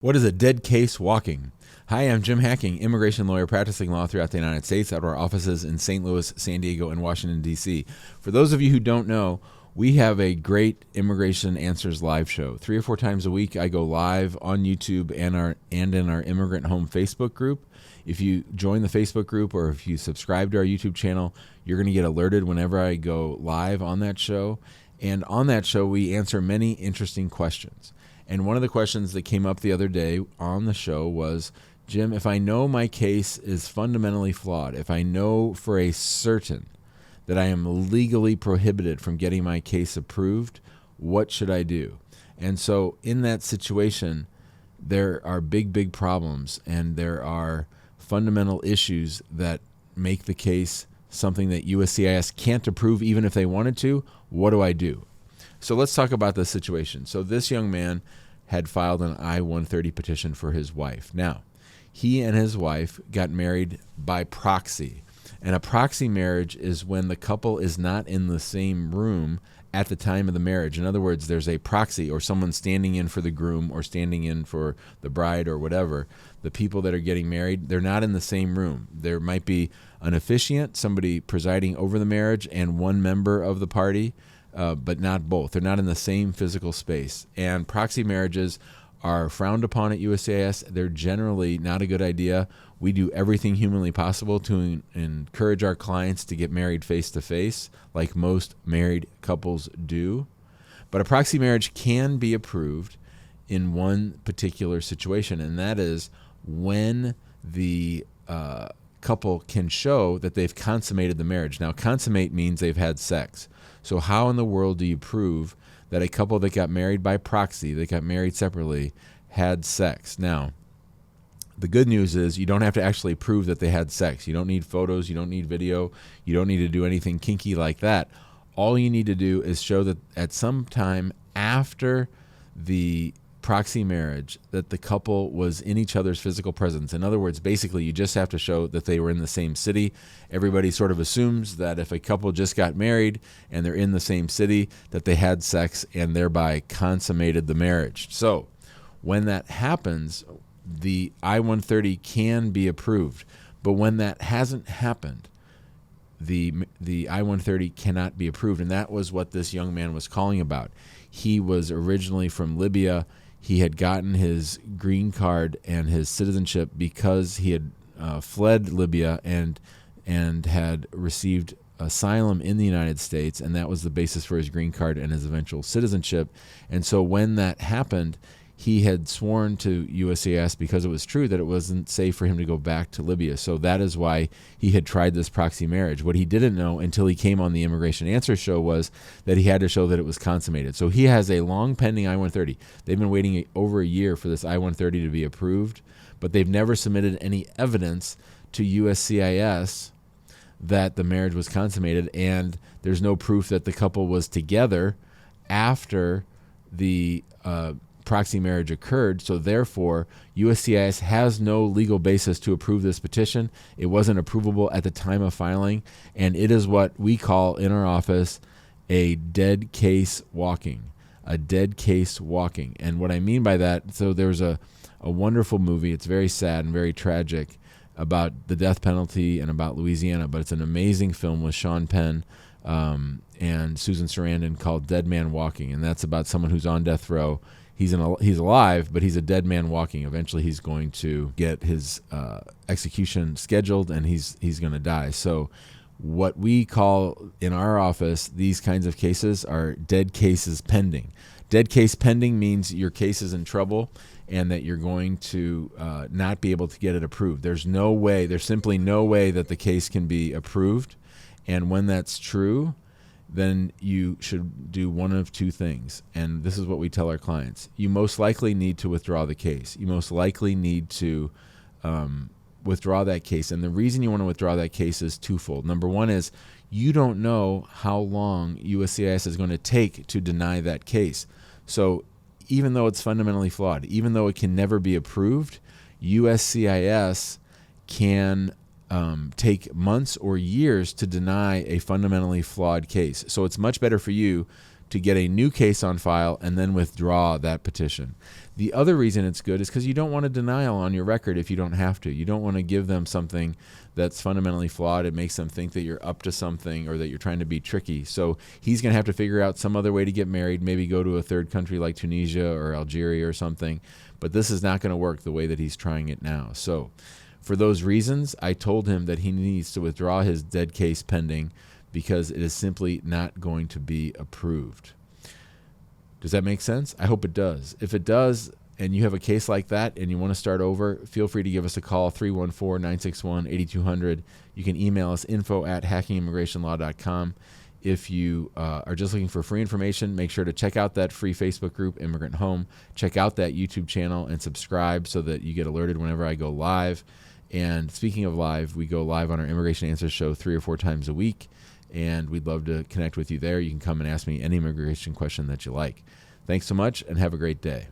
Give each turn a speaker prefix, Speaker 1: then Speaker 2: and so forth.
Speaker 1: What is a dead case walking? Hi, I'm Jim Hacking, immigration lawyer practicing law throughout the United States out of our offices in St. Louis, San Diego, and Washington, D.C. For those of you who don't know, we have a great Immigration Answers live show. 3 or 4 times a week, I go live on YouTube and in our Immigrant Home Facebook group. If you join the Facebook group or if you subscribe to our YouTube channel, you're going to get alerted whenever I go live on that show. And on that show, we answer many interesting questions. And one of the questions that came up the other day on the show was, Jim, if I know my case is fundamentally flawed, if I know for a certain that I am legally prohibited from getting my case approved, what should I do? And so in that situation, there are big problems, and there are fundamental issues that make the case something that USCIS can't approve even if they wanted to. What do I do? So let's talk about this situation. So this young man had filed an I-130 petition for his wife. Now, he and his wife got married by proxy. And a proxy marriage is when the couple is not in the same room at the time of the marriage. In other words, there's a proxy or someone standing in for the groom or standing in for the bride or whatever. The people that are getting married, they're not in the same room. There might be an officiant, somebody presiding over the marriage, and one member of the party, but not both. They're not in the same physical space. And proxy marriages are frowned upon at USCIS. They're generally not a good idea. We do everything humanly possible to encourage our clients to get married face-to-face, like most married couples do. But a proxy marriage can be approved in one particular situation, and that is when the couple can show that they've consummated the marriage. Now, consummate means they've had sex. So how in the world do you prove that a couple that got married by proxy, that got married separately, had sex? Now, the good news is you don't have to actually prove that they had sex. You don't need photos. You don't need video. You don't need to do anything kinky like that. All you need to do is show that at some time after the proxy marriage that the couple was in each other's physical presence. In other words, basically, you just have to show that they were in the same city. Everybody sort of assumes that if a couple just got married and they're in the same city, that they had sex and thereby consummated the marriage. So when that happens, the I-130 can be approved. But when that hasn't happened, the I-130 cannot be approved. And that was what this young man was calling about. He was originally from Libya. He had gotten his green card and his citizenship because he had fled Libya and had received asylum in the United States, and that was the basis for his green card and his eventual citizenship. And so when that happened, he had sworn to USCIS, because it was true, that it wasn't safe for him to go back to Libya. So that is why he had tried this proxy marriage. What he didn't know until he came on the Immigration Answer show was that he had to show that it was consummated. So he has a long pending I-130. They've been waiting over a year for this I-130 to be approved, but they've never submitted any evidence to USCIS that the marriage was consummated, and there's no proof that the couple was together after the proxy marriage occurred. So therefore, USCIS has no legal basis to approve this petition. It wasn't approvable at the time of filing, and it is what we call in our office a dead case walking. A dead case walking. And what I mean by that, so there's a wonderful movie, it's very sad and very tragic, about the death penalty and about Louisiana, but it's an amazing film with Sean Penn and Susan Sarandon called Dead Man Walking, and that's about someone who's on death row. He's alive, but he's a dead man walking. Eventually, he's going to get his execution scheduled, and he's going to die. So what we call in our office these kinds of cases are dead cases pending. Dead case pending means your case is in trouble and that you're going to not be able to get it approved. There's simply no way that the case can be approved. And when that's true, then you should do one of two things. And this is what we tell our clients. You most likely need to withdraw the case. You most likely need to withdraw that case. And the reason you want to withdraw that case is twofold. Number one is you don't know how long USCIS is going to take to deny that case. So even though it's fundamentally flawed, even though it can never be approved, USCIS can take months or years to deny a fundamentally flawed case. So it's much better for you to get a new case on file and then withdraw that petition. The other reason it's good is because you don't want a denial on your record if you don't have to. You don't want to give them something that's fundamentally flawed. It makes them think that you're up to something or that you're trying to be tricky. So he's going to have to figure out some other way to get married, maybe go to a third country like Tunisia or Algeria or something. But this is not going to work the way that he's trying it now. So for those reasons, I told him that he needs to withdraw his dead case pending because it is simply not going to be approved. Does that make sense? I hope it does. If it does, and you have a case like that and you want to start over, feel free to give us a call, 314-961-8200. You can email us, info@hackingimmigrationlaw.com. If you are just looking for free information, make sure to check out that free Facebook group, Immigrant Home. Check out that YouTube channel and subscribe so that you get alerted whenever I go live. And speaking of live, we go live on our Immigration Answers show 3 or 4 times a week. And we'd love to connect with you there. You can come and ask me any immigration question that you like. Thanks so much and have a great day.